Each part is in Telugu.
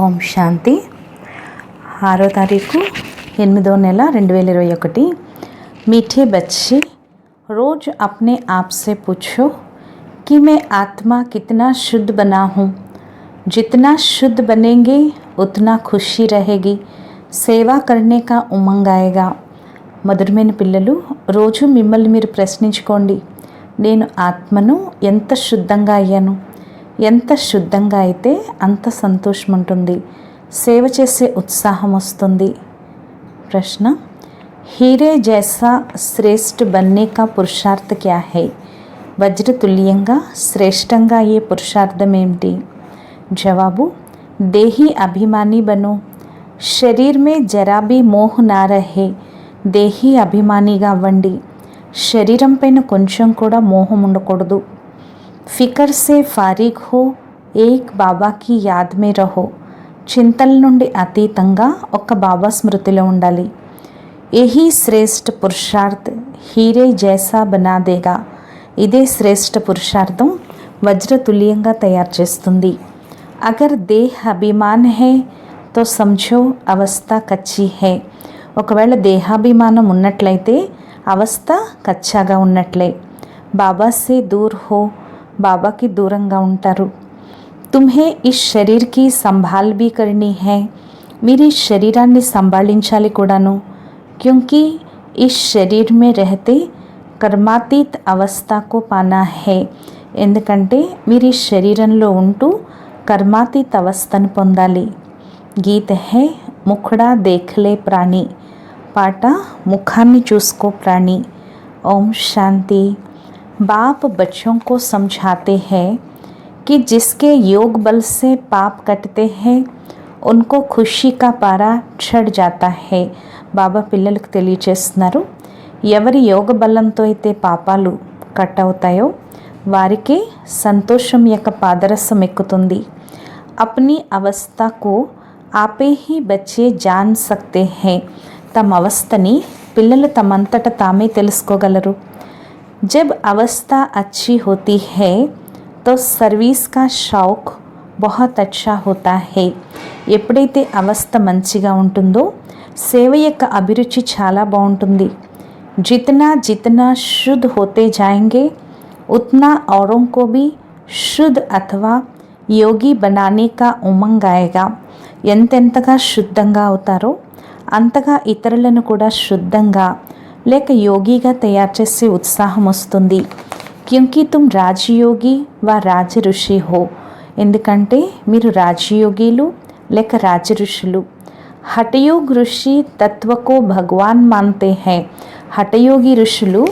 ఓం శాంతి 6వ తారీఖు 8వ నెల 2021। मीठे बच्चे, रोज अपने आप से पूछो कि मैं आत्मा कितना शुद्ध बना हूँ। जितना शुद्ध बनेंगे उतना खुशी रहेगी, సేవా करने का उमंग आएगा। మధురమైన పిల్లలు, రోజు మిమ్మల్ని మీరు ప్రశ్నించుకోండి, నేను ఆత్మను ఎంత శుద్ధంగా అయ్యాను. ఎంత శుద్ధంగా అయితే అంత సంతోషం ఉంటుంది, సేవ చేసే ఉత్సాహం వస్తుంది. ప్రశ్న, హీరే జైసా శ్రేష్ఠ బన్నే కా పురుషార్థ క్యా హై? వజ్రతుల్యంగా శ్రేష్టంగా అయ్యే పురుషార్థం ఏమిటి? జవాబు, దేహీ అభిమాని బనో, శరీర్ మే జరా భీ మోహ్ నా రహే. దేహీ అభిమానిగా అవ్వండి, శరీరం పైన కొంచెం కూడా మోహం ఉండకూడదు. ఫికర్ సే ఫారిగ్ హో, ఏక్ బాబా కి యాద్ మే రహో. చింతల నుండి అతీతంగా ఒక్క బాబా స్మృతిలో ఉండాలి. యహీ శ్రేష్ఠ పురుషార్థ్ హీరే జైసా బనా దేగా. ఇదే శ్రేష్ఠ పురుషార్థం వజ్రతుల్యంగా తయారు చేస్తుంది. అగర్ దేహ్ అభిమాన్ హై తో సమఝో అవస్థ కచ్చి హై. ఒకవేళ దేహాభిమానం ఉన్నట్లయితే అవస్థ కచ్చాగా ఉన్నట్లే. బాబా సే దూర్ హో, బాబాకి దూరంగా ఉంటారు. తుమ్హే ఇస్ శరీర్కి సంభాల్ భీ కర్నీ హై. మీరు ఈ శరీరాన్ని సంభాళించాలి కూడాను. క్యూంకి ఇస్ శరీర్ మే రహతే కర్మాతీత్ అవస్థకు పానా హై. ఎందుకంటే మీరు ఈ శరీరంలో ఉంటూ కర్మాతీత్ అవస్థను పొందాలి. గీత హై ముఖడా దేఖ్లే ప్రాణి. పాట, ముఖాన్ని చూసుకో ప్రాణి. ఓం శాంతి। बाप बच्चों को समझाते हैं कि जिसके योग बल से पाप कटते हैं उनको खुशी का पारा चढ़ जाता है। బాబా పిల్లలకు తెలియచేస్తున్నారు, ఎవరి యోగ బలంతో అయితే పాపాలు కట్ అవుతాయో వారికి సంతోషం యొక్క పాదరసం ఎక్కుతుంది. अपनी अवस्था को आपे ही बच्चे जान सकते हैं. తమ అవస్థని పిల్లలు తమంతట తామే తెలుసుకోగలరు. जब अवस्था अच्छी होती है तो सर्विस का शौक बहुत अच्छा होता है. ఎప్పుడైతే అవస్థ మంచిగా ఉంటుందో సేవ యొక్క అభిరుచి చాలా బాగుంటుంది. जितना जितना शुद्ध होते जाएंगे उतना औरों को भी शुद्ध अथवा యోగి बनाने का उमंग आएगा. ఎంతెంతగా శుద్ధంగా అవుతారో అంతగా ఇతరులను కూడా శుద్ధంగా లేక యోగిగా తయారు చేసే ఉత్సాహం వస్తుంది. క్యూంకి తుమ్ రాజయోగి వా రాజ ఋషి హో. ఎందుకంటే మీరు రాజయోగిలు లేక రాజ ఋషులు. హఠయోగ్ ఋషి తత్వకో భగవాన్ మాన్తే హై. హఠయోగి ఋషులు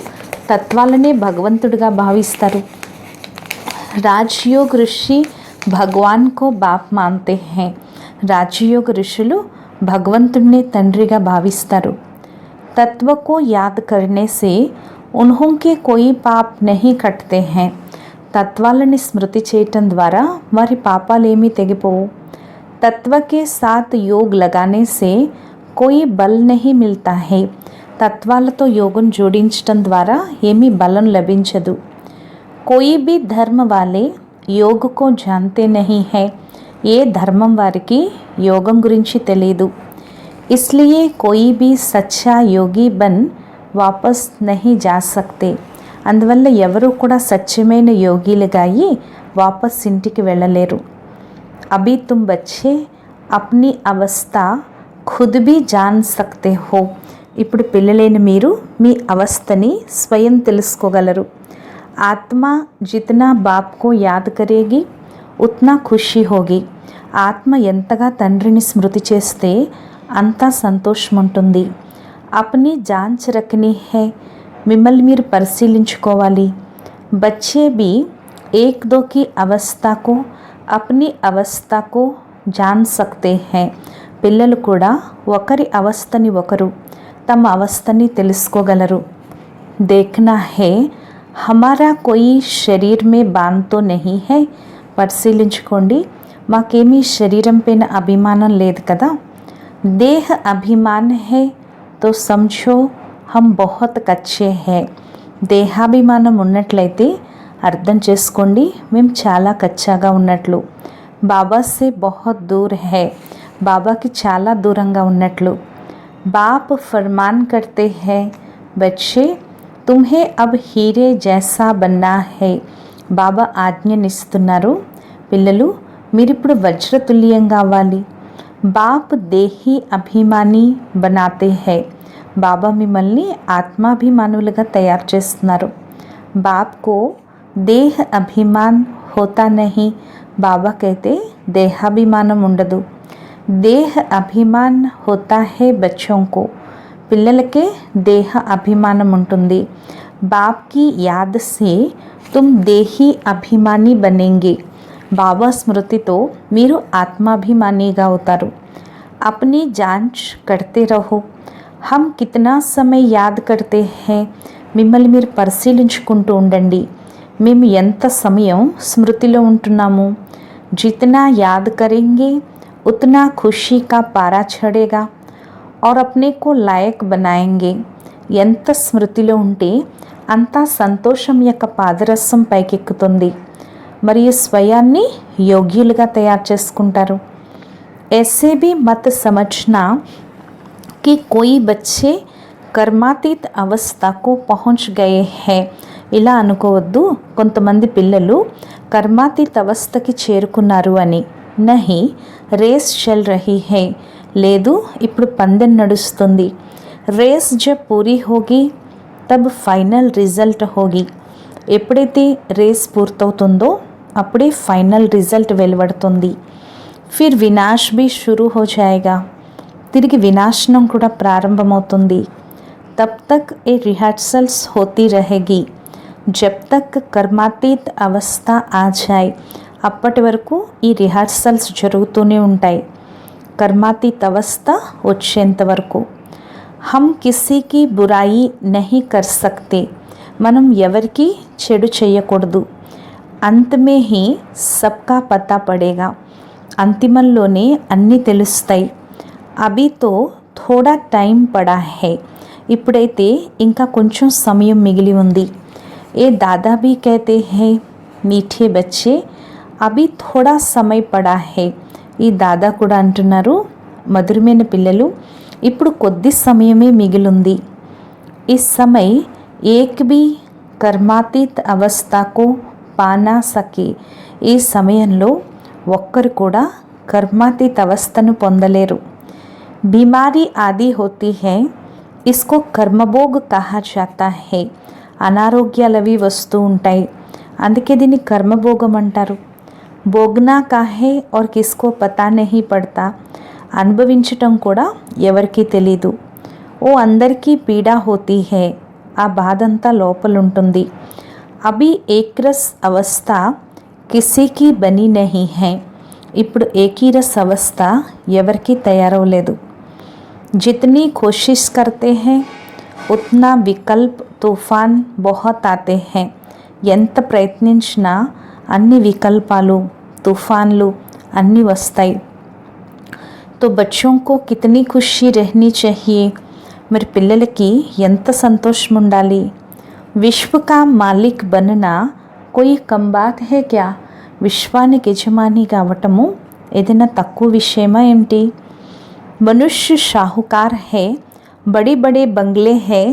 తత్వాలనే భగవంతుడిగా భావిస్తారు. రాజయోగ్ ఋషి భగవాన్ కో బాప్ మాన్తే హై. రాజయోగ ఋషులు భగవంతుడినే తండ్రిగా భావిస్తారు. तत्व को याद करने से उन्हों के कोई पाप नहीं कटते हैं. తత్వాలని స్మృతి చేయటం ద్వారా వారి పాపాలేమీ తెగిపోవు. तत्व के साथ योग लगाने से कोई बल नहीं मिलता है. తత్వాలతో యోగం జోడించటం ద్వారా ఏమీ బలం లభించదు. कोई भी धर्म वाले योग को जानते नहीं है. ఏ ధర్మం వారికి యోగం గురించి తెలియదు. इसलिए कोई भी सच्चा योगी बन वापस नहीं जा सकते. అందువల్ల ఎవరు కూడా సత్యమైన యోగిలుగా అయ్యి వాపస్ ఇంటికి వెళ్ళలేరు. అభి తుమ్ బచ్చే అప్ని అవస్థ ఖుద్ భీ జాన్ సక్తే హో. ఇప్పుడు పిల్లలైన మీరు మీ అవస్థని స్వయం తెలుసుకోగలరు. ఆత్మ జితనా బాప్ కో యాద్ కరేగి ఉత్నా ఖుషి హోగి. ఆత్మ ఎంతగా తండ్రిని స్మృతి చేస్తే అంతా సంతోషం ఉంటుంది. అప్ని జాంచ్ రఖనీ హై. మిమ్మల్ని మీరు పరిశీలించుకోవాలి. బచ్చే భీ ఏక్ దో కి అవస్థకు అప్ని అవస్థకు జాన్ సక్తే హై. పిల్లలు కూడా ఒకరి అవస్థని ఒకరు తమ అవస్థని తెలుసుకోగలరు. దేఖ్నా హై హమారా కోయి శరీర్ మే బాన్ తో నహీ హై. పరిశీలించుకోండి, మాకేమీ శరీరం పైన అభిమానం లేదు కదా. देह अभिमान है तो समझो हम बहुत कच्चे हैं. దేహాభిమానం ఉన్నట్లయితే అర్థం చేసుకోండి మేము చాలా కచ్చాగా ఉన్నట్లు. బాబా से बहुत दूर है, బాబాకి చాలా దూరంగా ఉన్నట్లు. बाप फरमान करते हैं, बच्चे तुम्हें अब हीरे जैसा बनना है. బాబా ఆజ్ఞనిస్తున్నారు, పిల్లలు మీరిప్పుడు వజ్రతుల్యంగా అవ్వాలి. బాప్ దేహి అభిమాని బనాతే హై, బాబా మిమ్మల్ని ఆత్మాభిమానులుగా తయారు చేస్తున్నారు. బాప్కో దేహ అభిమాన్ హోతా నహీ, బాబాకైతే దేహాభిమానం ఉండదు. దేహ అభిమాన్ హోతా హై బచ్చోంకో, పిల్లలకే దేహ అభిమానం ఉంటుంది. బాప్కి యాద్ సే తుమ్ దేహి అభిమాని బనేంగే, బాబా స్మృతితో మీరు ఆత్మాభిమానిగా అవుతారు. అప్నీ జాంచ్ కర్తే రహో, హమ్ కితనా సమయ్ యాద్ కర్తే హై, మిమ్మల్ని మీరు పరిశీలించుకుంటూ ఉండండి, మేము ఎంత సమయం స్మృతిలో ఉంటున్నాము. జితనా యాద్ కరేంగే ఉతనా ఖుషీ కా పారా చడేగా और अपने को लायक बनाएंगे, ఎంత స్మృతిలో ఉంటే అంత సంతోషం యొక్క పాదరసం పైకెక్కుతుంది మరియు స్వయాన్ని యోగ్యులుగా తయారు చేసుకుంటారు. ऐसे भी मत समझना कि कोई बच्चे కర్మాతీత్ అవస్థకు పహుంచ్ గయే హై, ఇలా అనుకోవద్దు కొంతమంది పిల్లలు కర్మాతీత్ అవస్థకి చేరుకున్నారు అని. నహి రేస్ చల్ రహీ హై, లేదు ఇప్పుడు పందెం నడుస్తుంది. రేస్ జబ్ పూరీ హోగి తబ్ ఫైనల్ రిజల్ట్ హోగి, ఎప్పుడైతే రేస్ పూర్తవుతుందో అప్పుడే ఫైనల్ రిజల్ట్ వెలువడుతుంది. ఫిర్ వినాష్ భీ షురూ హో జాయేగా, తిరిగి వినాశనం కూడా ప్రారంభమవుతుంది. తబ్ తక్ ఏ రిహర్సల్స్ హోతీ రహేగి జబ్ తక్ కర్మాతీత్ అవస్థ ఆ జాయ్, అప్పటి వరకు ఈ రిహర్సల్స్ జరుగుతూనే ఉంటాయి కర్మాతీత్ అవస్థ వచ్చేంత వరకు. హమ్ కిసీకి బురాయి నహీ కర్ సక్తే, మనం ఎవరికి చెడు చేయకూడదు. అంతమే హీ సబ్కా పతా పడేగా, అంతిమంలోనే అన్నీ తెలుస్తాయి. అభితో థోడా టైం పడా హై, ఇప్పుడైతే ఇంకా కొంచెం సమయం మిగిలి ఉంది. ఏ దాదా భీ కహతే హై, మీఠే బచ్చే అభి థోడా సమయ పడా హై, ఈ దాదా కూడా అంటున్నారు, మధురమైన పిల్లలు ఇప్పుడు కొద్ది సమయమే మిగిలింది. ఈ సమయ ఏక్ భీ కర్మాతీత్ అవస్థకు పానా సకే, ఈ సమయంలో ఒక్కరు కూడా కర్మాతీత్ అవస్థను పొందలేరు. బీమారీ ఆది హోతీ హై, ఇస్కో కర్మభోగ్ కహా జాతా హై, అనారోగ్యాలవి వస్తూ ఉంటాయి, అందుకే దీన్ని కర్మభోగం అంటారు. భోగ్నా కాహే और किसको పతా నహీ పడతా, అనుభవించటం కూడా ఎవరికీ తెలీదు. ఓ అందరికీ పీడా హోతీ హై, ఆ బాధంతా లోపలుంటుంది. అభి ఏక్రస్ అవస్థ కిసీకి బనీ నహీ హై, ఇప్పుడు ఏకీరస్ అవస్థ ఎవరికీ తయారవలేదు. జితనీ కోషిష్ కర్తే హై ఉత్నా వికల్ప్ తుఫాన్ బహుత్ ఆతే హై, ఎంత ప్రయత్నించినా అన్ని వికల్పాలు తుఫాన్లు అన్నీ వస్తాయి. తో బచ్చోంకో కితనీ ఖుషీ రహనీ చాహియే, మరి పిల్లలకి ఎంత సంతోషం ఉండాలి. విశ్వ కా మాలిక్ బననా కోయి కమ్ బాత్ హై క్యా, విశ్వానికి యజమాని కావటము ఏదైనా తక్కువ విషయమా ఏమిటి. మనుష్య షాహుకార్ హై, బడే బడే బంగ్లే హై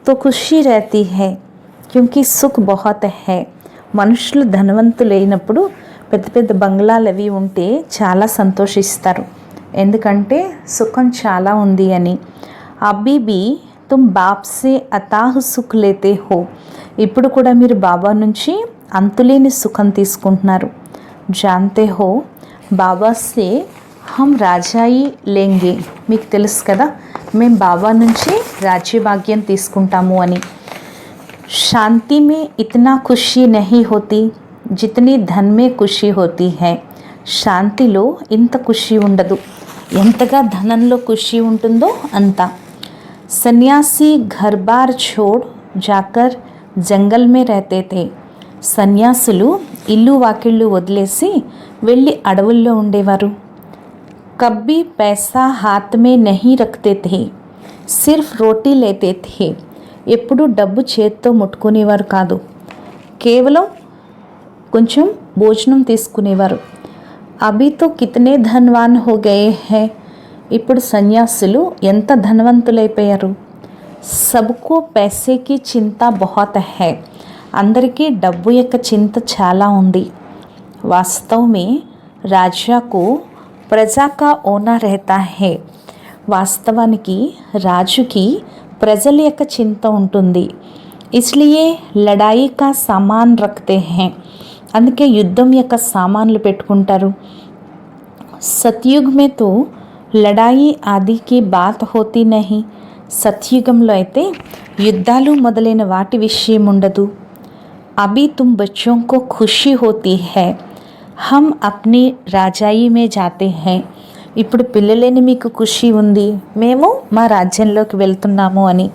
తో ఖుషీ రహతీ హై క్యూంకి సుఖ్ బహుత్ హై, మనుషులు ధనవంతులైనప్పుడు పెద్ద పెద్ద బంగ్లాలు అవి ఉంటే చాలా సంతోషిస్తారు, ఎందుకంటే సుఖం చాలా ఉంది అని. అబ్బీ బీ తుమ్ బాప్ సే అతాహ్ సుఖ్ లేతే హో, ఇప్పుడు కూడా మీరు బాబా నుంచి అంతులేని సుఖం తీసుకుంటున్నారు. జాన్తే హో బాబా సే హమ్ రాజాయి లేంగే, మీకు తెలుసు కదా మేము బాబా నుంచి రాజ్యభాగ్యం తీసుకుంటాము అని. శాంతి మే ఇతనా ఖుషీ నహీ హోతీ జితనీ ధన్ మే ఖుషీ హోతీ హై, శాంతిలో ఇంత ఖుషీ ఉండదు ఎంతగా ధనంలో ఖుషీ ఉంటుందో అంత. సన్యాసి ఘర్ బార్ ఛోడ్ జాకర్ జంగల్ మే రహతే థే, సన్యాసులు ఇల్లు వాకిళ్ళు వదిలేసి వెళ్ళి అడవుల్లో ఉండేవారు. కబ్బీ పైసా హాత్ మే నహీ రఖతే థే సిర్ఫ్ రోటీ లేతే థే, ఎప్పుడూ డబ్బు చేత్తో ముట్టుకునేవారు కాదు, కేవలం కొంచెం భోజనం తీసుకునేవారు. అభి తో కితనే ధనవాన్ హో గయే హై. ఇప్పుడు సన్యాసులు ఎంత ధనవంతులైపోయారు. సబ్కో పైసే కి చింత బహుత్ హై. అందరికీ డబ్బు యొక్క చింత చాలా ఉంది. వాస్తవ్ మే రాజాకు ప్రజా కా ఓనా రహతా హై. వాస్తవానికి రాజుకి ప్రజల యొక్క చింత ఉంటుంది. ఇస్లియే లడాయి కా సామాన్ రఖతే హై. అందుకే యుద్ధం యొక్క సామాన్లు పెట్టుకుంటారు. సత్యుగ్ మే తో లడాయి ఆది కి బాత్ హోతీ నహీ. సత్యుగంలో అయితే యుద్ధాలు మొదలైన వాటి విషయం ఉండదు. అభి తుమ్ బచ్చోं को खुशी होती है. हम अपनी రాజాయి మే జాతే హై. ఇప్పుడు పిల్లలేని మీకు ఖుషి ఉంది, మేము మా రాజ్యంలోకి వెళ్తున్నాము అని.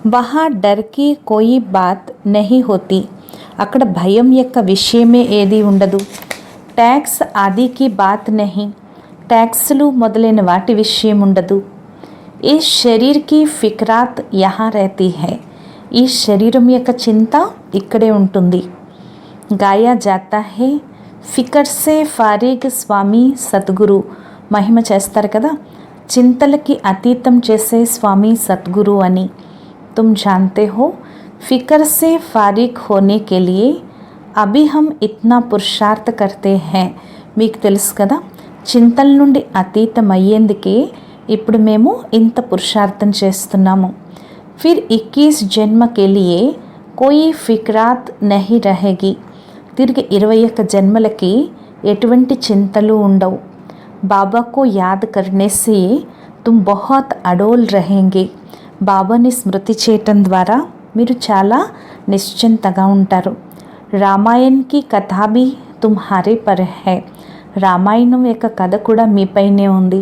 వహా డర్ కి కోయి బాత్ నహీ హోతీ. అక్కడ భయం యొక్క విషయమే ఏది ఉండదు. ట్యాక్స్ ఆదికి బాత్ నహీ. ట్యాక్స్లు మొదలైన వాటి విషయం ఉండదు. ఈ శరీర్ కి ఫిక్రాత్ యహా రహతీ హై. ఈ శరీరం యొక్క చింత ఇక్కడే ఉంటుంది. గాయా జాతా హై ఫికర్ సే ఫారిగ్ స్వామి సద్గురు. మహిమ చేస్తారు కదా, చింతలకి అతీతం చేసే స్వామి సద్గురు అని. తుమ్ జాన్తే హో ఫికర్ సే ఫారిగ్ హోనే కే లియే అభి హమ్ ఇత్నా పురుషార్థ కర్తే హై. మీకు తెలుసు కదా, చింతల నుండి అతీతం అయ్యేందుకే ఇప్పుడు మేము ఇంత పురుషార్థం చేస్తున్నాము. ఫిర్ 21 జన్మ కే లియే కోయి ఫిక్రాత్ నహీ రహేగి. తిరిగి 21 జన్మలకి ఎటువంటి చింతలు ఉండవు. బాబాకు యాద్ కర్నే సే తుమ్ బహుత్ అడోల్ రహేంగే. బాబాని స్మృతి చేయటం ద్వారా మీరు చాలా నిశ్చింతగా ఉంటారు. రామాయణ్ కి కథా భీ తుమ్హారే పర్ హై. రామాయణం యొక్క కథ కూడా మీపైనే ఉంది.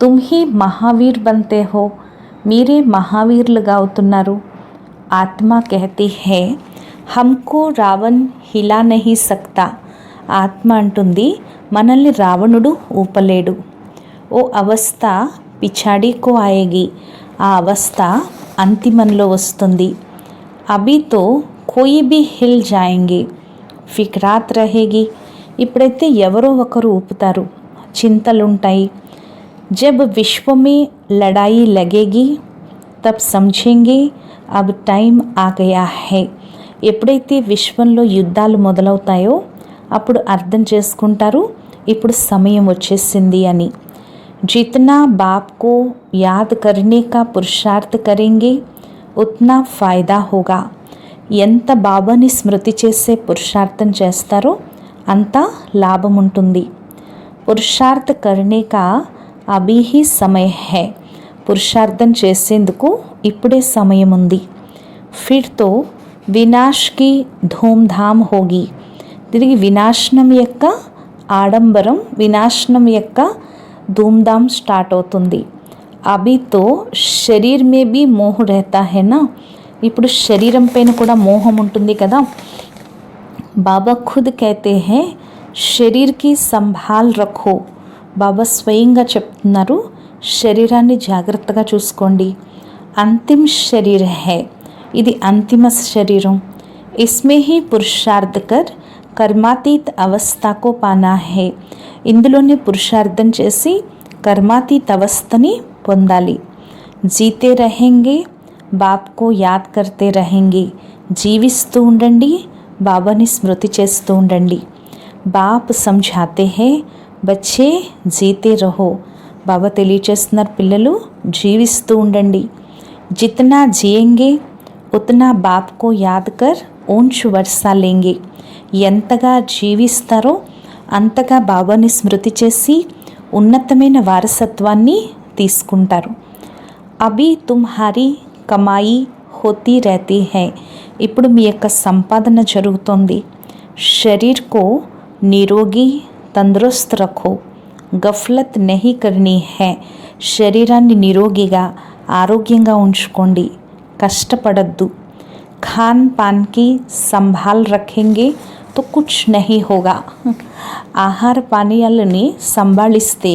తుమ్ హీ మహావీర్ బంతే హో. మీరే మహావీరులుగా అవుతున్నారు. ఆత్మ కహతీ హై హమ్కో రావణ్ హిలా నహీ సక్తా. ఆత్మ అంటుంది, మనల్ని రావణుడు ఊపలేడు. ఓ అవస్థ పిఛాడీ కో ఆయేగి. ఆ అవస్థ అంతిమంలో వస్తుంది. అభి తో కోయి భీ హిల్ జాయేంగే. ఫిక్రాత్ రహేగి. ఇప్పుడైతే ఎవరో ఒకరు ఊపుతారు, చింతలుంటాయి. जब विश्व में लड़ाई लगेगी तब समझेंगे अब टाइम आ गया है. ఎప్పుడైతే విశ్వంలో యుద్ధాలు మొదలవుతాయో అప్పుడు అర్థం చేసుకుంటారు, ఇప్పుడు సమయం వచ్చేసింది అని. जितना बाप को याद करने का पुरुषार्थ करेंगे उतना फ़ायदा होगा. ఎంత బాబాని స్మృతి చేసే పురుషార్థం చేస్తారో అంత లాభం ఉంటుంది. పురుషార్థ కర్నే కా అభి హీ సమయ హై. పురుషార్థం చేసేందుకు ఇప్పుడే సమయం ఉంది. ఫిర్ తో వినాష్ కి ధూమ్ధామ్ హోగి. తిరిగి వినాశనం యొక్క ఆడంబరం, వినాశనం యొక్క ధూమ్ధామ్ స్టార్ట్ అవుతుంది. అభి తో శరీర్ మే భీ మోహ్ రహతా హై నా. ఇప్పుడు శరీరం పైన కూడా మోహం ఉంటుంది కదా. బాబా ఖుద్ కహతే హై శరీర్ కి సంభాల్ రఖో. బాబా స్వయంగా చెప్తున్నారు, శరీరాన్ని జాగ్రత్తగా చూసుకోండి. అంతిమ శరీర్ హై. ఇది అంతిమ శరీరం. ఇస్మే హీ పురుషార్థ కర్ కర్మాతీత్ అవస్థకు పానా హై. ఇందులోనే పురుషార్థం చేసి కర్మాతీత్ అవస్థని పొందాలి. జీతే రహేంగే బాప్కో యాద్ కర్తే రహేంగే. జీవిస్తూ ఉండండి, బాబాని స్మృతి చేస్తూ ఉండండి. బాప్ సమఝాతే హై బచ్చే జీతే రహో. బాబా తెలియచేస్తున్నారు, పిల్లలు జీవిస్తూ ఉండండి. జితనా జియేంగే ఉతనా బాప్కో యాద్ కర్ ఊంచ్ వర్షా లేంగే. ఎంతగా జీవిస్తారో అంతగా బాబాని స్మృతి చేసి ఉన్నతమైన వారసత్వాన్ని తీసుకుంటారు. అభి తుమ్హారీ కమాయి హోతీ రహతీ హై. ఇప్పుడు మీ యొక్క సంపాదన జరుగుతోంది. శరీర్ కో నిరోగి తందరుస్త్ రఖో. గఫ్లత్ నహీ కర్నీ హై. శరీరాన్ని నిరోగిగా ఆరోగ్యంగా ఉంచుకోండి, కష్టపడద్దు. ఖాన్ పాన్ కి సంభాల్ రఖేంగే తో కుచ్ నహీ హోగా. ఆహార పానీయాలని సంభాళిస్తే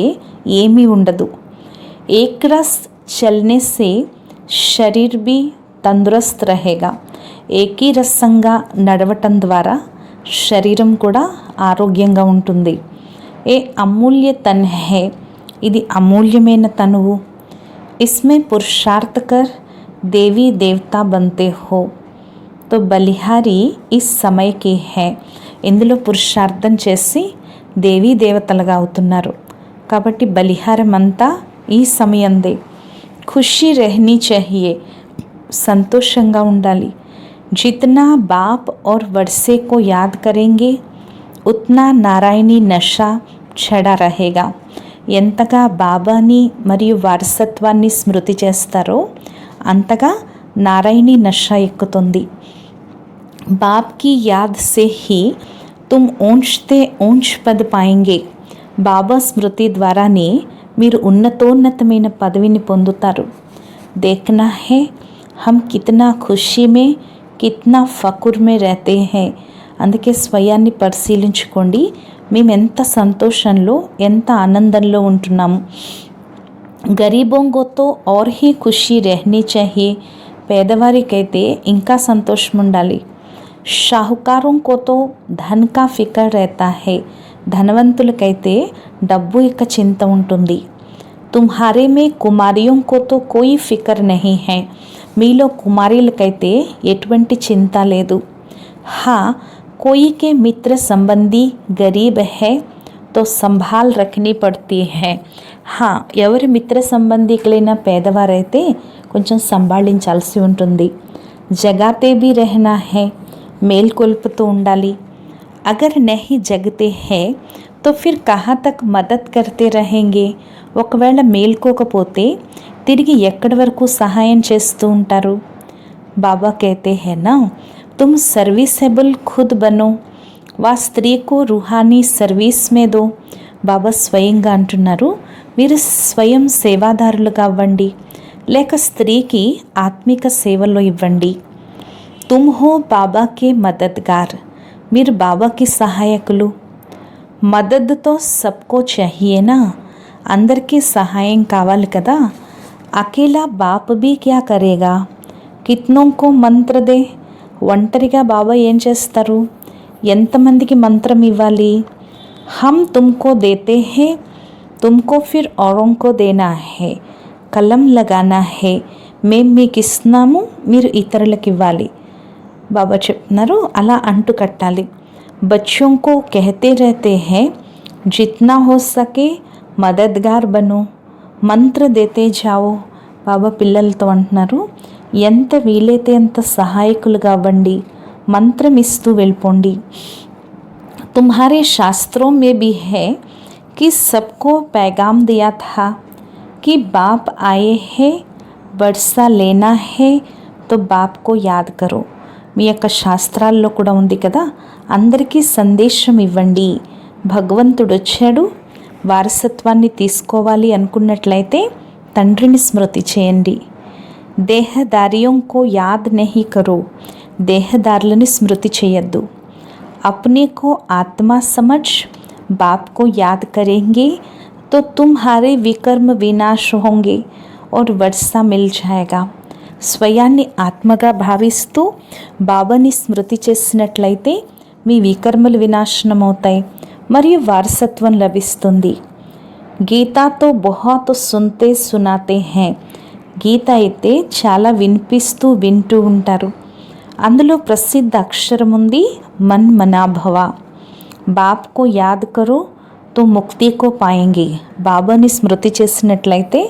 ఏమీ ఉండదు. ఏక్ రస్ చల్నే సే శరీర్ భీ తందరుస్త్ రహేగా. ఏకీరసంగా నడవటం ద్వారా శరీరం కూడా ఆరోగ్యంగా ఉంటుంది. ఏ అమూల్య తన్ హై, ఇది అమూల్యమైన తనువు. इसमें पुरुषार्थ कर देवी देवता बनते हो. तो బలిహారి इस समय के है. ఇందులో పురుషార్థం చేసి దేవీ దేవతలుగా అవుతున్నారు. కాబట్టి బలిహారం అంతా ఈ సమయందే. ఖుషి రెహనీ చాహియే, సంతోషంగా ఉండాలి. జిतना बाप और वर्षे को याद करेंगे उतना नारायणी नशा छड़ा रहेगा. ఎంతగా బాబాని మరియు వారసత్వాన్ని స్మృతి చేస్తారో అంతగా నారాయణీ నష ఎక్కుతుంది. బాప్ की याद से ही तुम ऊंचते ऊंच पद पाएंगे. బాబా స్మృతి ద్వారానే మీరు ఉన్నతోన్నతమైన పదవిని పొందుతారు. देखना है हम कितना खुशी में कितना फकुर में रहते हैं. అందుకే స్వయాన్ని పరిశీలించుకోండి, మేము ఎంత సంతోషంలో ఎంత ఆనందంలో ఉంటున్నాము. గరీబోంగో తో और ही खुशी रहनी चाहिए. పేదవారికైతే ఇంకా సంతోషం ఉండాలి. షాహుకారోं को तो धन का फिक्र रहता है. ధనవంతులకైతే డబ్బు యొక్క చింత ఉంటుంది. తుమ్హారే మే కుమారియోं को तो कोई फिक्र नहीं है. మీలో కుమారీలకైతే ఎటువంటి చింత లేదు. హా कोई के मित्र संबंधी गरीब है तो संभाल रखनी पड़ती है. ఎవరి మిత్ర సంబంధికులైన పేదవారైతే కొంచెం సంభాళించాల్సి ఉంటుంది. జగాతే भी रहना है, మేల్కొల్పుతూ ఉండాలి. अगर नहीं जगते हैं तो फिर कहाँ तक मदद करते रहेंगे. ఒకవేళ మేల్కోకపోతే తిరిగి ఎక్కడి వరకు సహాయం చేస్తూ ఉంటారు. బాబా कहते हैं ना, तुम सर्विसेबल खुद बनो व स्त्री को रूहानी सर्विस में दो. బాబా స్వయంగా అంటున్నారు, మీరు స్వయం సేవాదారులుగా అవ్వండి, లేక స్త్రీకి ఆత్మిక సేవలో ఇవ్వండి. తుమ్ హో బాబాకే మదద్గార్, మీరు బాబాకి సహాయకులు. మదద్తో సబ్కో చాహియేనా, అందరికీ సహాయం కావాలి కదా. అకేలా బాప్ భీ క్యా కరేగా, కిత్నోం కో మంత్ర దే. ఒంటరిగా బాబా ఏం చేస్తారు, ఎంతమందికి మంత్రం ఇవ్వాలి. హమ్ తుమ్కో దేతే హే, తుమ్కో ఫిర్ ఔరోం కో దేనా హే, కలం లగానా హే. మేం మీకు ఇస్తున్నాము, మీరు ఇతరులకు ఇవ్వాలి. బాబా చెప్తున్నారు, అలా అంటు కట్టాలి. బచ్చోం కో कहते रहते हैं जितना हो सके మదద్గార్ బను, మంత్ర దేతే జావో. బాబా పిల్లలతో అంటున్నారు, ఎంత వీలైతే అంత సహాయకులుగా అవ్వండి, మంత్రం ఇస్తూ వెళ్ళిపోండి. తుమ్హారే శాస్త్రోं में भी है कि सबको पैगाम दिया था कि बाप आए हैं, बरसा लेना है तो बाप को याद करो. మీ యొక్క శాస్త్రాల్లో కూడా ఉంది కదా, అందరికీ సందేశం ఇవ్వండి, భగవంతుడు వచ్చాడు, వారసత్వాన్ని తీసుకోవాలి అనుకున్నట్లయితే తండ్రిని స్మృతి చేయండి. దేహదారియోं को याद नहीं करो, దేహదారులని స్మృతి చేయొద్దు. अपने को आत्मा समझ बाप को याद करेंगे तो तुम्हारे विकर्म विनाश होंगे और वर्षा मिल जाएगा. స్వయాన్ని ఆత్మగా భావిస్తూ బాబాని స్మృతి చేసినట్లయితే మీ వికర్మలు వినాశనమవుతాయి మరియు వారసత్వం లభిస్తుంది. గీతాతో బహుత్ సున్తే సునాతే హై. గీత అయితే చాలా వినిపిస్తూ వింటూ ఉంటారు. అందులో ప్రసిద్ధ అక్షరం ఉంది, మన్ మనాభవ. బాప్ కో యాద్ కరో తో ముక్తి కో పాయేంగే. బాబాని స్మృతి చేసినట్లయితే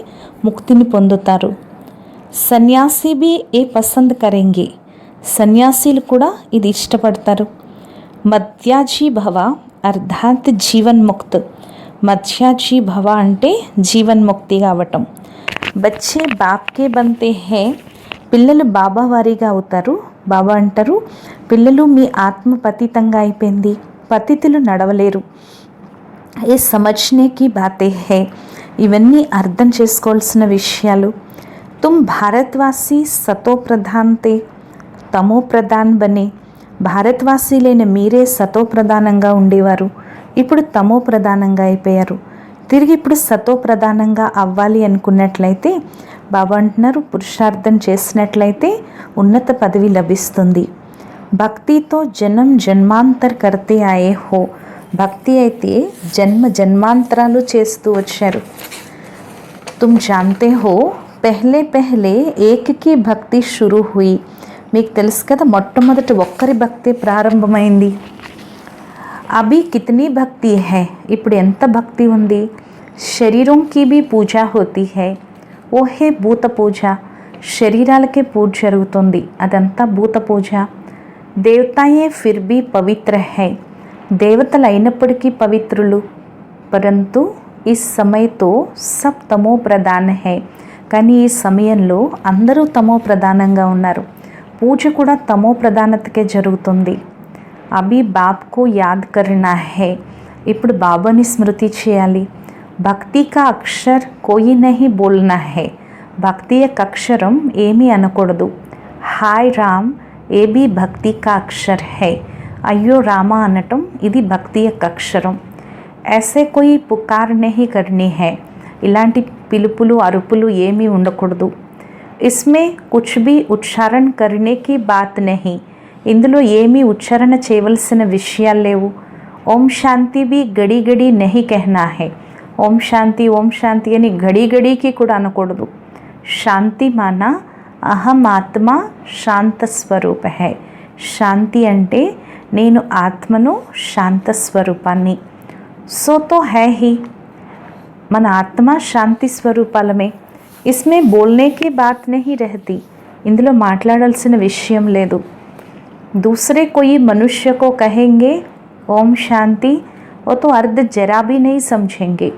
ముక్తిని పొందుతారు. సన్యాసి भी ఏ పసంద్ కరేంగే, సన్యాసీలు కూడా ఇది ఇష్టపడతారు. మధ్యాజీ భవ అర్థాత్ జీవన్ ముక్త్. మధ్యాజీ భవ అంటే జీవన్ముక్తి కావటం. బచ్చే బాప్కే బంతే హే, పిల్లలు బాబా వారిగా అవుతారు. బాబా అంటారు, పిల్లలు మీ ఆత్మ పతితంగా అయిపోయింది, పతితులు నడవలేరు. ఏ సమజ్నే కి బాతే హే, ఇవన్నీ అర్థం చేసుకోవాల్సిన విషయాలు. तुम भारतवासी सतो प्रधान थे तमो प्रधान बने. భారతవాసీలైన మీరే సతో ప్రధానంగా ఉండేవారు, ఇప్పుడు తమో ప్రధానంగా అయిపోయారు. తిరిగి ఇప్పుడు సతో ప్రధానంగా అవ్వాలి అనుకున్నట్లయితే బాబా అంటున్నారు, పురుషార్థం చేసినట్లయితే ఉన్నత పదవి లభిస్తుంది. భక్తితో జన్మ జన్మాంతర్ కర్తే ఆయే హో భక్తి అయితే జన్మ జన్మాంతరాలు చేస్తూ వచ్చారు. तुम जानते हो पहले पहले एक की భక్తి शुरू हुई. మీకు తెలుసు కదా, మొట్టమొదటి ఒక్కరి భక్తి ప్రారంభమైంది. అభి కితనీ భక్తి హై, ఇప్పుడు ఎంత భక్తి ఉంది. శరీరం కి భీ పూజ హోతీ హై, ఓ హే భూత పూజ. శరీరాలకే పూజ జరుగుతుంది, అదంతా భూత పూజ. దేవతాయే ఫిర్ భీ పవిత్ర హై, దేవతలు అయినప్పటికీ పవిత్రులు. పరంతు ఈ సమయతో సబ్ తమో ప్రధాన హై, కానీ ఈ సమయంలో అందరూ తమో ప్రధానంగా ఉన్నారు. పూజ కూడా తమో ప్రధానతకే జరుగుతుంది. అభి బాబ్కు యాద్ కర్నా హై, ఇప్పుడు బాబాని స్మృతి చేయాలి. భక్తి కా అక్షర్ కోయి నహీ బోల్నా హై, భక్తి యొక్క అక్షరం ఏమీ అనకూడదు. హాయ్ రామ్ ఏ భీ భక్తి కా అక్షర్ హై, అయ్యో రామ అనటం ఇది భక్తి యొక్క అక్షరం. ऐसे कोई पुकार नहीं करनी है, ఇలాంటి పిలుపులు అరుపులు ఏమీ ఉండకూడదు. इसमें कुछ भी उच्चारण करने की बात नहीं, ఇందులో ఏమీ ఉచ్చారణ చేయవలసిన విషయాలు లేవు. ఓం శాంతి भी గడి గడి नहीं कहना है, ఓం శాంతి అని గడి గడికి కూడా అనకూడదు. శాంతి మానా అహం ఆత్మ శాంత స్వరూప హై, శాంతి అంటే నేను ఆత్మను, శాంత స్వరూపాన్ని. సో తో హై హీ, మన ఆత్మ శాంతి స్వరూపాలమే. ఇస్మే బోల్నే కి బాత్ నహీ రహతీ, ఇందులో మాట్లాడాల్సిన విషయం లేదు. దూసరే కోయి మనుష్య కో కహెంగే ఓం శాంతి, ఓ తో అర్ధ జరా భీ నహీ సమझेंगे.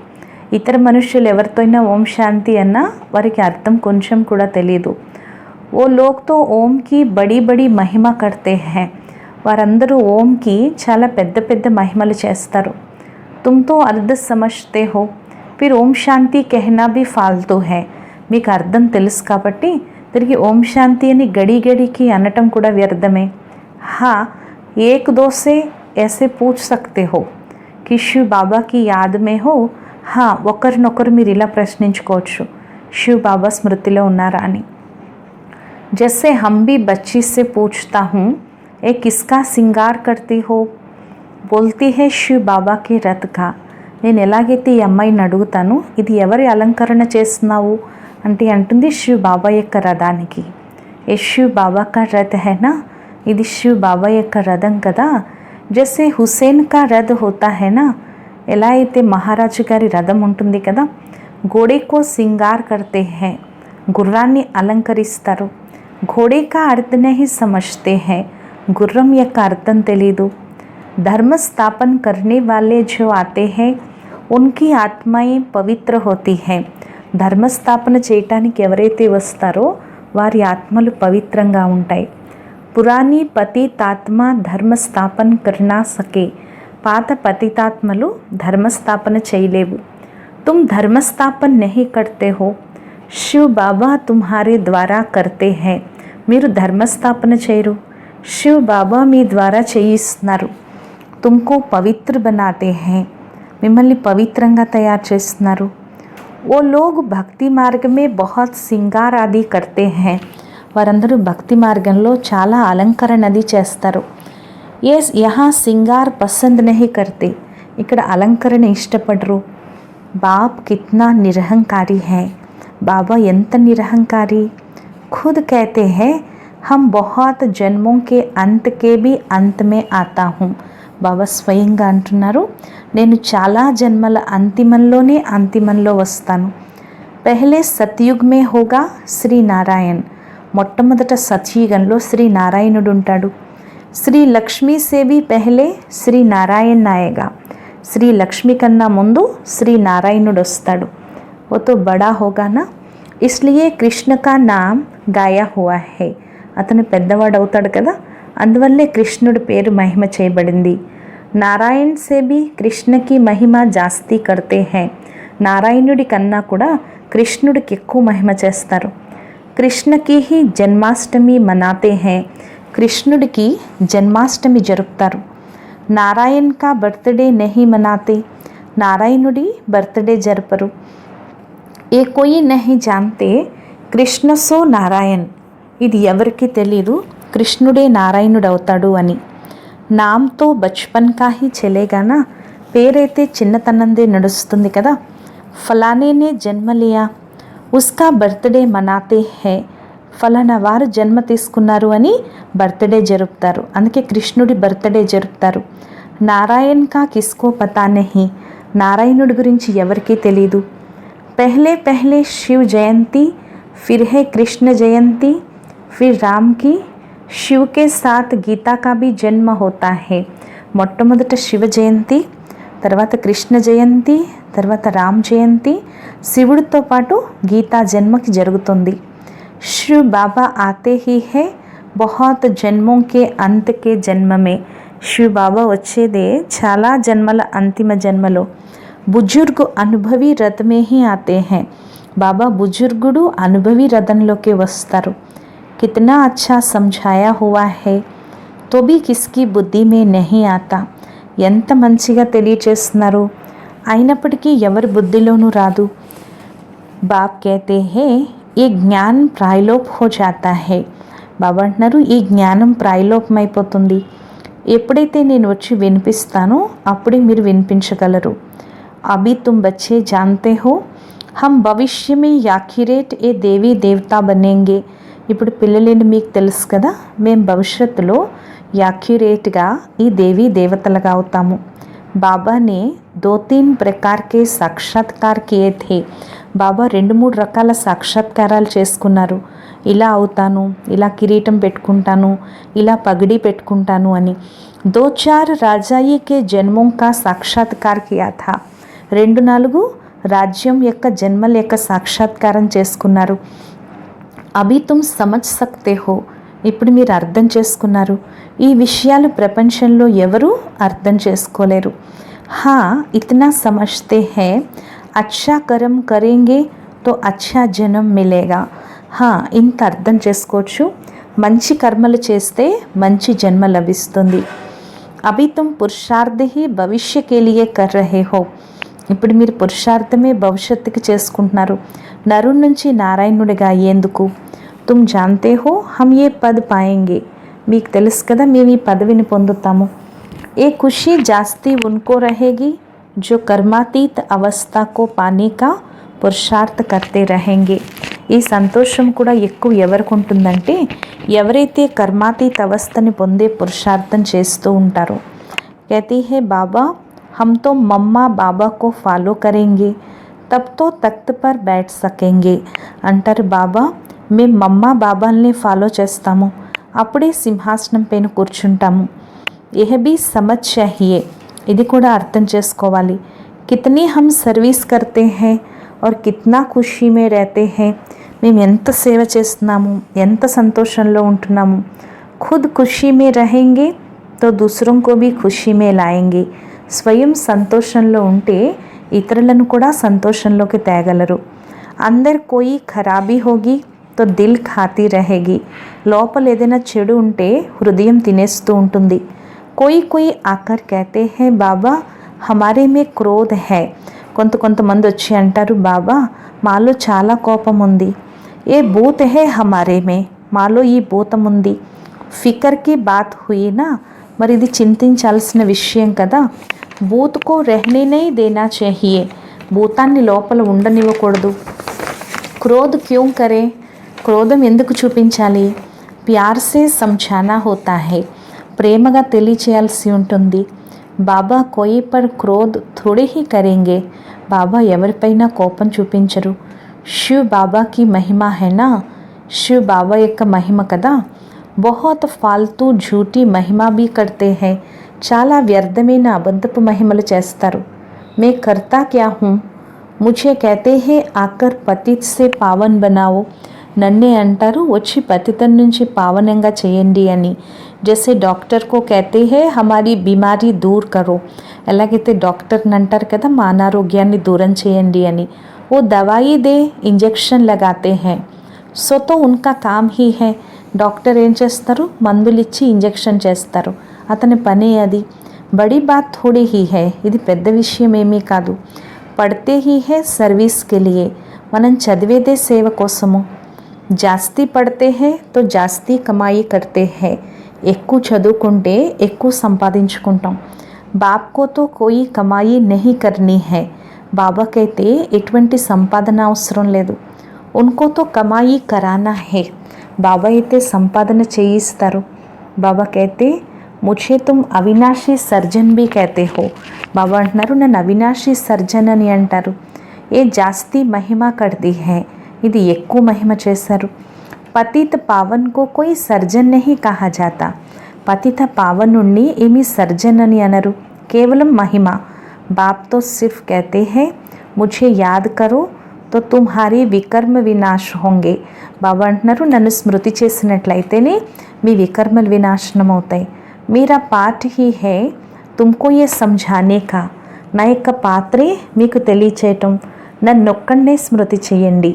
ఇతర మనుష్యులు ఎవరితో అయినా ఓం శాంతి అన్నా వారికి అర్థం కొంచెం కూడా తెలియదు. ఓ లోగ్ తో ఓం కి బడి బడి మహిమ కర్తే హై, వారందరూ ఓంకి చాలా పెద్ద పెద్ద మహిమలు చేస్తారు. तुम तो अर्ध समझते हो, फिर ఓం శాంతి कहना भी फालतू है, మీకు అర్థం తెలుసు కాబట్టి తిరిగి ఓం శాంతి అని గడి గడికి అనటం కూడా వ్యర్థమే. హా ఏక్ దో సే ऐसे पूछ सकते हो कि शिव बाबा की याद में हो, హా ఒకరినొకరు మీరు ఇలా ప్రశ్నించుకోవచ్చు, శివ్ బాబా స్మృతిలో ఉన్నారా అని. जैसे हम भी बच्ची से पूछता हूँ ए किसका सिंगार करती हो, బోల్తీ హే శివ్ బాబాకి రథ్ కా, నేను ఎలాగైతే ఈ అమ్మాయిని అడుగుతాను ఇది ఎవరి అలంకరణ చేస్తున్నావు అంటే అంటుంది శివ్ బాబా యొక్క రథానికి. ఏ శివ్ బాబా కా రథ్ హైనా, ఇది శివ్ బాబా యొక్క రథం కదా. జైసే హుసేన్ కా రథ్ హోతా హైనా, ఎలా అయితే మహారాజు గారి రథం ఉంటుంది కదా. ఘోడే కో సింగార్ కర్తే హై, గుర్రాన్ని అలంకరిస్తారు. ఘోడే కా అర్థ నహీ సమజ్తే హై, గుర్రం యొక్క అర్థం తెలీదు. धर्म स्थापन करने वाले जो आते हैं उनकी आत्माएं पवित्र होती हैं, ధర్మస్థాపన చేయటానికి ఎవరైతే వస్తారో వారి ఆత్మలు పవిత్రంగా ఉంటాయి. పురాణి పతితాత్మ ధర్మస్థాపన కర్నా సకే, పాత పతితాత్మలు ధర్మస్థాపన చేయలేవు. तुम धर्मस्थापन नहीं करते हो, शिव बाबा तुम्हारे द्वारा करते हैं, మీరు ధర్మస్థాపన చేయరు, శివ్ బాబా మీ ద్వారా చేయిస్తున్నారు. तुमको पवित्र बनाते हैं, మిమ్మల్ని పవిత్రంగా తయారు చేస్తున్నారు. वो लोग భక్తి మార్గం में बहुत సింగార్ ఆది करते हैं, వారందరూ భక్తి మార్గంలో చాలా అలంకరణ అది చేస్తారు. ये यहाँ సింగార్ పసంద్ नहीं करते, ఇక్కడ అలంకరణ ఇష్టపడరు. బాప్ కిత్నా నిరహంకారి है, బాబా ఎంత నిరహంకారి. खुद कहते हैं हम बहुत जन्मों के अंत के भी अंत में आता हूँ, బాబా స్వయంగా అంటున్నారు నేను చాలా జన్మల అంతిమంలో వస్తాను. పెహలే సత్యుగ్ మే హోగా శ్రీ నారాయణ్, మొట్టమొదట సత్యుగంలో శ్రీ నారాయణుడు ఉంటాడు. శ్రీ లక్ష్మీ సే భీ పెహలే శ్రీ నారాయణ్ ఆయేగా, శ్రీ లక్ష్మి కన్నా ముందు శ్రీ నారాయణుడు వస్తాడు. वो तो बड़ा होगा ना, इसलिए कृष्ण का नाम गाया हुआ है, అతను పెద్దవాడు అవుతాడు కదా, అందువల్లే కృష్ణుడి పేరు మహిమ చేయబడింది. నారాయణ్ సే భీ కృష్ణకి మహిమ జాస్తి కర్తే హై, నారాయణుడి కన్నా కూడా కృష్ణుడికి ఎక్కువ మహిమ చేస్తారు. కృష్ణకి హీ జన్మాష్టమి మనాతే హై, కృష్ణుడికి జన్మాష్టమి జరుపుతారు. నారాయణ్ కా బర్త్డే నహీ మనాతే, నారాయణుడి బర్త్డే జరపరు. ఏ కోయి నహీ జాన్తే కృష్ణ సో నారాయణ్, ఇది ఎవరికి తెలీదు కృష్ణుడే నారాయణుడు అవుతాడు అని. నామ్తో బచ్పన్ కా హీ చలేగానా, పేరైతే చిన్నతనందే నడుస్తుంది కదా. ఫలానేనే జన్మ లియా, ఉస్కా బర్త్డే మనాతే హే, ఫలానా వారు జన్మ తీసుకున్నారు అని బర్త్డే జరుపుతారు. అందుకే కృష్ణుడి బర్త్డే జరుపుతారు. నారాయణ్ కా కిస్కో పతా నహీ, నారాయణుడి గురించి ఎవరికీ తెలీదు. పహలే పహలే శివ్ జయంతి, ఫిర్ హే కృష్ణ జయంతి, ఫిర్ రామ్ కి, శివ్ కే సాత్ గీతా కా భీ జన్మ హోతా హే. మొట్టమొదట శివ జయంతి, తర్వాత కృష్ణ జయంతి, తర్వాత రామ్ జయంతి, శివుడితో పాటు గీతా జన్మకి జరుగుతుంది. शिव बाबा आते ही है बहुत जन्मों के अंत के जन्म में, शिव बाबा వచ్చేదే చాలా జన్మల అంతిమ జన్మలో. బుజుర్గ్ అనుభవి రథ్ మే హీ ఆతే హై, బాబా బుజుర్గుడు అనుభవి రథంలోకి వస్తారు. కితనా అచ్చా సమझाया हुआ है तो भी किसकी బుద్ధి మే నహీ ఆతా, ఎంత మంచిగా తెలియచేస్తున్నారు, అయినప్పటికీ ఎవరి బుద్ధిలోనూ రాదు. బాప్ कहते हैं ఈ జ్ఞాన్ ప్రాయలోప్ హో జాతా హే, బాబా అంటున్నారు ఈ జ్ఞానం ప్రాయలోపమైపోతుంది. ఎప్పుడైతే నేను వచ్చి వినిపిస్తానో అప్పుడే మీరు వినిపించగలరు. అభి తుమ్ బచ్చే జాన్తే హో హమ్ భవిష్య మే యాఖిరేట్ ఏ దేవీ దేవతా బనేంగే, ఇప్పుడు పిల్లలేని మీకు తెలుసు కదా, మేము భవిష్యత్తులో యాక్యురేట్గా ఈ దేవీ దేవతలుగా అవుతాము. బాబా నే 2-3 प्रकार के साक्षात्कार किए थे, బాబా 2-3 రకాల సాక్షాత్కారాలు చేసుకున్నారు. ఇలా అవుతాను, ఇలా కిరీటం పెట్టుకుంటాను, ఇలా పగడి పెట్టుకుంటాను అని. 2-4 రాజాయి కే జన్మోं का సాక్షాత్కార్ కియా థా, 2-4 రాజ్యం యొక్క జన్మల యొక్క సాక్షాత్కారం చేసుకున్నారు. అభి తుమ్ సమజ్ సక్తే హో, ఇప్పుడు మీరు అర్థం చేసుకున్నారు. ఈ విషయాలు ప్రపంచంలో ఎవరు అర్థం చేసుకోలేరు. హా ఇతనా సమజ్తే హై అచ్చా కర్మ్ కరేంగే తో అచ్చా జన్మ మిలేగా, హా ఇంత అర్థం చేసుకోవచ్చు, మంచి కర్మలు చేస్తే మంచి జన్మ లభిస్తుంది. అభి తుమ్ పురుషార్థ హీ భవిష్య కే లియే కర్ రహే హో, ఇప్పుడు మీరు పురుషార్థమే భవిష్యత్తుకి చేసుకుంటున్నారు, నరుడి నుంచి నారాయణుడిగా అయ్యేందుకు. తుమ్ జాన్తే హో హమ్ ఏ పద్ పాయేంగే, మీకు తెలుసు కదా మేము ఈ పదవిని పొందుతాము. ఏ ఖుషీ జాస్తి ఉన్కో రహేగి जो कर्मातीत అవస్థ కో పానే కా పురుషార్థ కర్తే రహేంగే, ఈ సంతోషం కూడా ఎక్కువ ఎవరికి ఉంటుందంటే ఎవరైతే కర్మాతీత అవస్థని పొందే పురుషార్థం చేస్తూ ఉంటారో. कहती है बाबा हम तो मम्मा बाबा को फॉलो करेंगे तब तो तख्त पर बैठ सकेंगे, అంటారు బాబా మేము మమ్మా బాబాల్ని ఫాలో చేస్తాము, అప్పుడే సింహాసనం పైన కూర్చుంటాము. यह भी समझ चाहिए, ఇది కూడా అర్థం చేసుకోవాలి. కితనీ హమ్ సర్వీస్ కర్తే హై और कितना ఖుషీ మే रहते हैं, మేము ఎంత సేవ చేస్తున్నాము, ఎంత సంతోషంలో ఉంటున్నాము. ఖుద్ ఖుషీ మే రహేంగే తో దూసరోं को भी ఖుషీ మే లాయేంగే, స్వయం సంతోషంలో ఉంటే ఇతరులను కూడా సంతోషంలోకి తేగలరు. అందర్ కోయి ఖరాబీ హోగి తో దిల్ ఖాతీ రహేగి, లోపల ఏదైనా చెడు ఉంటే హృదయం తినేస్తూ ఉంటుంది. कोई कोई आकर कहते हैं बाबा हमारे में क्रोध है, కొంతమంది వచ్చి అంటారు బాబా మాలో చాలా కోపం ఉంది. ఏ భూత్ హే హమారే మే, మాలో ఈ భూతం ఉంది. ఫికర్ కి బాత్ హుయినా, మరి ఇది చింతించాల్సిన విషయం కదా. భూత్ కో రెహనే నహీ దేనా చాహియే, భూతాన్ని లోపల ఉండనివ్వకూడదు. క్రోధ్ క్యూం కరే, క్రోధం ఎందుకు చూపించాలి. ప్యార్ సే సమఝానా హోతా హై, ప్రేమగా తెలియచేయాల్సి ఉంటుంది. బాబా కోయి పర్ క్రోధ్ థోడే హీ కరేంగే, బాబా ఎవరిపైనా కోపం చూపించరు. శివ్ బాబాకి మహిమ హైనా, శివ్ బాబా యొక్క మహిమ కదా. బహుత్ ఫాల్తూ ఝూఠీ మహిమ భీ కర్తే హై, చాలా వ్యర్థమైన అబద్ధపు మహిమలు చేస్తారు. మే కర్తా క్యా హూ, ముझे कहते हैं आकर पतित से पावन बनाओ, నన్నే అంటారు వచ్చి పతితం నుంచి పావనంగా చేయండి అని. జైసే డాక్టర్ కో कहते हैं हमारी बीमारी दूर करो, ఎలాగైతే డాక్టర్ని అంటారు కదా మా అనారోగ్యాన్ని దూరం చేయండి అని. वो दवाई दे इंजेक्शन लगाते हैं సో తో ఉన్కా కామ్ హీ హై, డాక్టర్ ఏం చేస్తారు మందులు ఇచ్చి ఇంజెక్షన్ చేస్తారు, అతని పనే అది. బడి బాత్ థోड़ी హీ హై, ఇది పెద్ద విషయం ఏమీ కాదు. పడితే హీ హై సర్వీస్ కే లియే, మనం చదివేదే సేవ కోసము. జాస్తి పడితే హై తో జాస్తి కమాయి కర్తే హై, ఎక్కువ చదువుకుంటే ఎక్కువ సంపాదించుకుంటాం. బాప్ కో తో కోయి కమాయి నహీ కర్నీ హై. బాబాకైతే ఎటువంటి సంపాదన అవసరం లేదు. ఉన్కో తో కమాయి కరానా హై. బాబా అయితే సంపాదన చేయిస్తారు. బాబాకైతే ముఝే తుమ్ అవినాశీ సర్జన్ బి కహతే హో. బాబా అంటున్నారు నన్ను అవినాశీ సర్జన్ అని అంటారు. ఏ జాస్తి మహిమ కర్ది హై. ఇది ఎక్కువ మహిమ చేశారు. పతిత పావన్ కో కోయి సర్జన్ నహీ కహా జాతా. పతిత పావనుణ్ణి ఏమీ సర్జన్ అని అనరు, కేవలం మహిమ. బాప్ తో సిర్ఫ్ కహతే హై ముఝే యాద్ కరో తో తుమ్హారీ వికర్మ వినాశ్ హోంగే. బాబా అంటున్నారు నన్ను స్మృతి చేసినట్లయితేనే మీ వికర్మలు వినాశనం అవుతాయి. మీరా పార్ట్ హీ హై తుమ్కో ఏ సమఝానే కా. నా యొక్క పాత్రే మీకు తెలియచేయటం. నన్నొక్కడే స్మృతి చేయండి.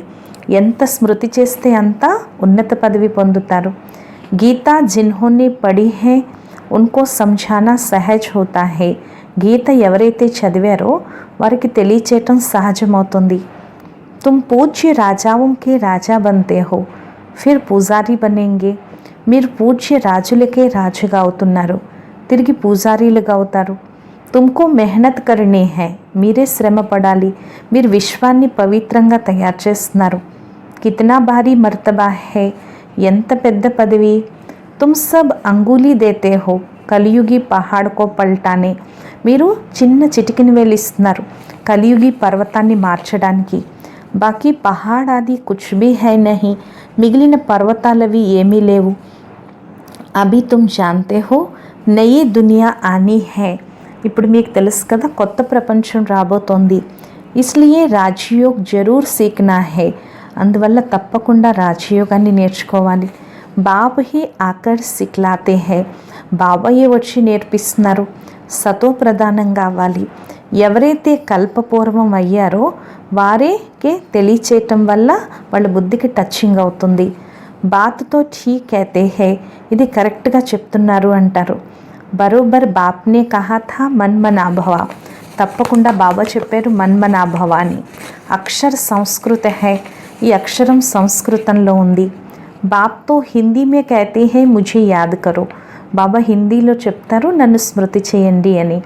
ఎంత స్మృతి చేస్తే అంత ఉన్నత పదవి పొందుతారు. గీతా జిన్హోనే పడి హై ఉన్కో సమఝానా సహజ్ హోతా హై. గీత ఎవరైతే చదివారో వారికి తెలియచేయటం సహజమవుతుంది. తుమ్ పూజ్య రాజాओं के రాజా बनते हो फिर పూజారి బనేంగే. మీరు పూజ్య రాజులకే రాజుగా అవుతున్నారు, తిరిగి పూజారీలుగా అవుతారు. తుమ్కో మెహనత్ కర్నీ హై. మీరే శ్రమ పడాలి. మీరు విశ్వాన్ని పవిత్రంగా తయారు చేస్తున్నారు. కితనా భారీ మర్తబా హై. ఎంత పెద్ద పదవి. తుమ్ సబ్ అంగులీ దేతే హో కలియుగి పహాడ్ కో పల్టానే. మీరు చిన్న చిటికిని వేలిస్తున్నారు కలియుగి పర్వతాన్ని మార్చడానికి. బాకీ పహాడ్ ఆది కుచ్ భీ హై నహీ. మిగిలిన పర్వతాలవి ఏమీ లేవు. అభి తుమ్ జాన్తే హో నయీ దునియా ఆనీ హై. ఇప్పుడు మీకు తెలుసు కదా కొత్త ప్రపంచం రాబోతోంది. ఇస్లియే రాజయోగ్ జరూర్ సీఖనా హై. అందువల్ల తప్పకుండా రాజయోగాన్ని నేర్చుకోవాలి. బాబ్ హీ ఆకర్ సిక్లాతే హై. బాబాయే వచ్చి నేర్పిస్తున్నారు. సతో ప్రధానం కావాలి. ఎవరైతే కల్పపూర్వం అయ్యారో వారేకే తెలియచేయటం వల్ల వాళ్ళ బుద్ధికి టచింగ్ అవుతుంది. బాత్తో ఠీక్ కహతే హై. ఇది కరెక్ట్గా చెప్తున్నారు అంటారు. బరోబర్ బాప్నే కహా థా మన్మనాభవ. తప్పకుండా బాబా చెప్పారు మన్మనాభవ అని. అక్షర్ సంస్కృత హై. ఈ అక్షరం సంస్కృతంలో ఉంది. బాప్తో హిందీ మే కహతే హై ముఝే యాద్ కరో. బాబా హిందీలో చెప్తారు నన్ను స్మృతి చేయండి అని.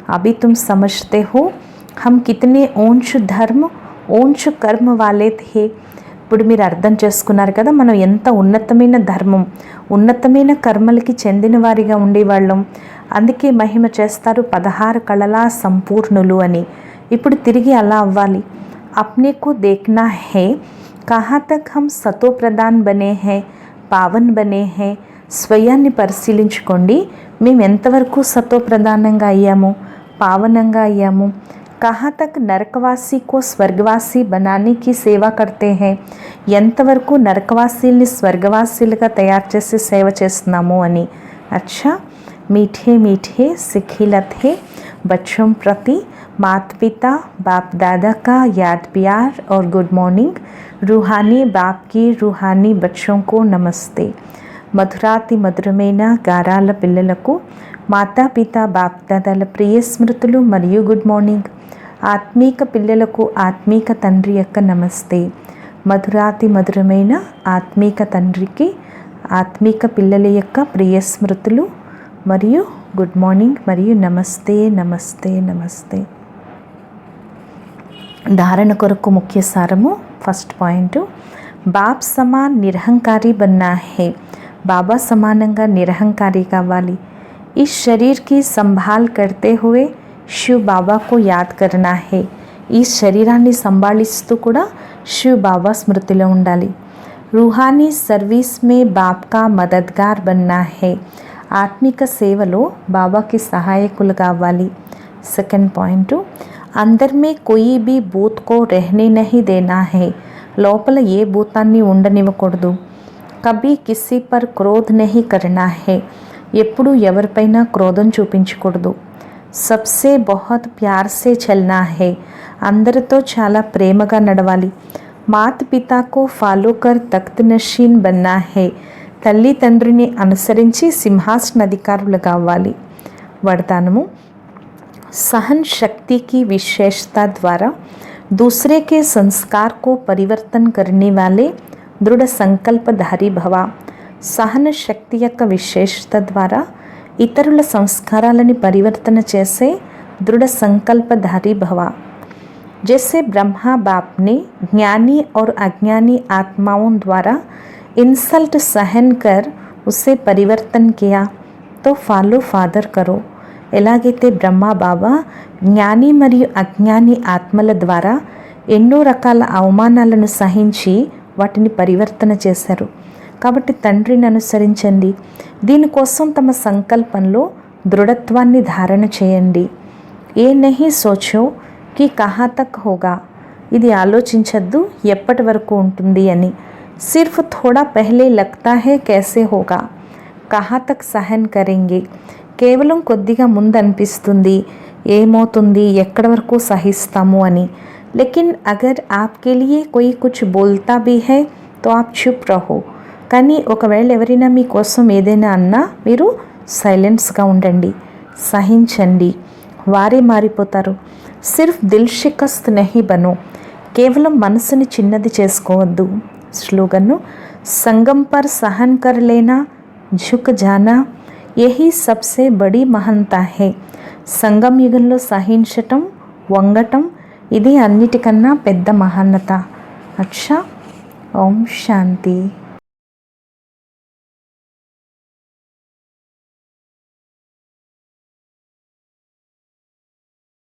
అభి తుమ్ సమజ్తే హో హమ్ కితనే ఓంచ్ ధర్మ ఓంచ్ కర్మ వాలే థే. ఇప్పుడు మీరు అర్థం చేసుకున్నారు కదా మనం ఎంత ఉన్నతమైన ధర్మం ఉన్నతమైన కర్మలకి చెందిన వారిగా ఉండేవాళ్ళం. అందుకే మహిమ చేస్తారు 16 కళల సంపూర్ణులు అని. ఇప్పుడు తిరిగి అలా అవ్వాలి. అప్నే కో దేఖ్నా హై కహా తక్ హమ్ సతో ప్రధాన్ బనే హై పావన్ బనే హై. స్వయాన్ని పరిశీలించుకోండి. మేము ఎంతవరకు సతో ప్రధానంగా అయ్యాము, పావనంగా అయ్యాము. కహా తక్ నరకవాసి కో స్వర్గవాసి బనానికి సేవ కర్తే హై. ఎంతవరకు నరకవాసీల్ని స్వర్గవాసీలుగా తయారు చేసి సేవ చేస్తున్నాము అని. అచ్చా మీఠే మీఠే సిఖిలత్ హే బచ్చోं ప్రతి मात पिता बाप दादा का याद प्यार और गुड मॉर्निंग. रूहानी बाप की रूहानी बच्चों को नमस्ते. మధురాతి మధురమైన గారాల పిల్లలకు మాతాపిత బాప్దాదాల ప్రియ స్మృతులు మరియు గుడ్ మార్నింగ్. ఆత్మీక పిల్లలకు ఆత్మీక తండ్రి యొక్క నమస్తే. మధురాతి మధురమైన ఆత్మీక తండ్రికి ఆత్మీక పిల్లల యొక్క ప్రియ స్మృతులు మరియు గుడ్ మార్నింగ్ మరియు నమస్తే నమస్తే నమస్తే. ధారణ కొరకు ముఖ్య సారము. ఫస్ట్ పాయింట్, బాప్ సమాన్ నిరహంకారి బన్నా హై. బాబా సమానంగా నిరహంకారి కావాలి. ఈ శరీర్కి సంభాల్ కర్తే హువే శివ్ బాబాకు యాద్ కర్నా హై. ఈ శరీరాన్ని సంభాళిస్తూ కూడా శివ్ బాబా స్మృతిలో ఉండాలి. రూహానీ సర్వీస్ మే బాప్ కా మదద్గార్ బన్నా హై. ఆత్మిక సేవలో బాబాకి సహాయకులు కావాలి. సెకండ్ పాయింట్, అందర్ మే కోయి be భూత్ co రెహనే Nahi Dena high. లోపల ఏ భూతాన్ని ఉండనివ్వకూడదు. కభీ కిసి పర్ క్రోధ్ నహీ కర్నా హై. ఎప్పుడు ఎవరిపైనా క్రోధం చూపించకూడదు. సబ్సే బహుత్ ప్యార్ సే చల్నా హై. అందరితో చాలా ప్రేమగా నడవాలి. మాత్ పితాకు ఫాలో కర్ తఖ్త్ నషీన్ బన్నా హై. తల్లి తండ్రిని అనుసరించి సింహాసనాధికారులు కావాలి. వరదానము, सहन शक्ति की विशेषता द्वारा दूसरे के संस्कार को परिवर्तन करने वाले दृढ़ संकल्पधारी भवा. సహన శక్తి యొక్క విశేషత ద్వారా ఇతరుల సంస్కారాలని పరివర్తన చేసే दृढ़ संकल्पधारी भवा। जैसे ब्रह्मा बाप ने ज्ञानी और अज्ञानी आत्माओं द्वारा इंसल्ट सहन कर उसे परिवर्तन किया, तो फॉलो फादर करो। ఎలాగైతే బ్రహ్మ బాబా జ్ఞాని మరియు అజ్ఞాని ఆత్మల ద్వారా ఎన్నో రకాల అవమానాలను సహించి వాటిని పరివర్తన చేశారు, కాబట్టి తండ్రిని అనుసరించండి. దీనికోసం తమ సంకల్పంలో దృఢత్వాన్ని ధారణ చేయండి. ఏ నహీ సోచో కి కహా తక్ హోగా, ఇది ఆలోచించద్దు ఎప్పటి వరకు ఉంటుంది అని. సిర్ఫ్ థోడా పెహ్లే లగ్తా హై కైసే హోగా, కహా తక్ సహన్ కరెంగే, కేవలం కొద్దిగా ముందు అనిపిస్తుంది ఏమవుతుంది ఎక్కడి వరకు సహిస్తాము అని. లేకిన్ అగర్ ఆప్కే లియే కోయి కుచ్ బోల్తా భీ హై తో ఆప్ చుప్ రహో, కానీ ఒకవేళ ఎవరైనా మీకోసం ఏదైనా అన్నా మీరు సైలెన్స్గా ఉండండి, సహించండి, వారే మారిపోతారు. సిర్ఫ్ దిల్ షికస్త్ నహీ బనో, కేవలం మనసుని చిన్నది చేసుకోవద్దు. స్లోగన్ను సంగం పర్ సహన్ కర్ లేనా ఝుక్ జానా యహీ సబ్సే బడీ మహంతా హై. సంగం యుగంలో సహించటం, వంగటం, ఇది అన్నిటికన్నా పెద్ద మహాన్నత. అచ్చా, ఓం శాంతి.